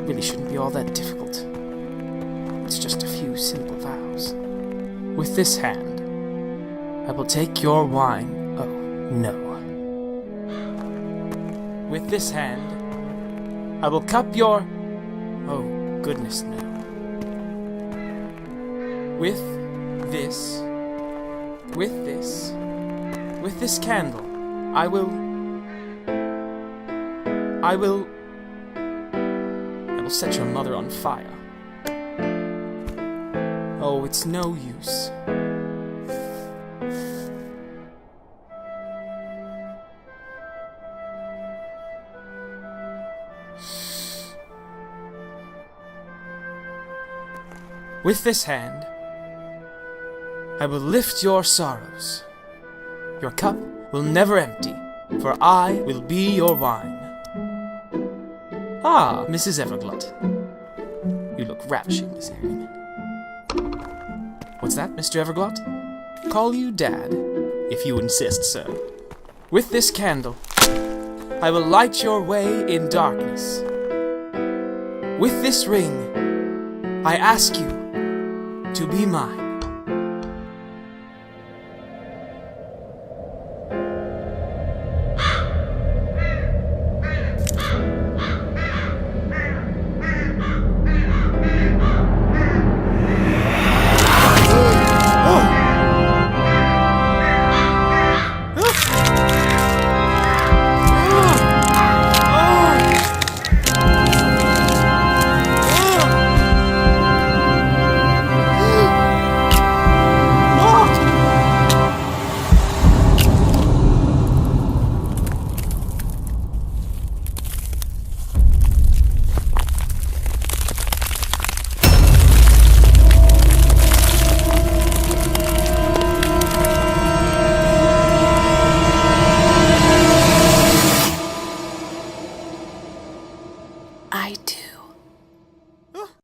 really shouldn't be all that difficult. It's just a few simple vows. With this hand, I will take your wine. Oh, no. With this hand, I will cup your... Oh, goodness, no. With this candle, I will set your mother on fire. Oh, it's no use. With this hand, I will lift your sorrows. Your cup will never empty, for I will be your wine. Ah, Mrs. Everglot. You look ravishing this evening. What's that, Mr. Everglot? Call you Dad, if you insist, sir. With this candle, I will light your way in darkness. With this ring, I ask you to be mine. I do.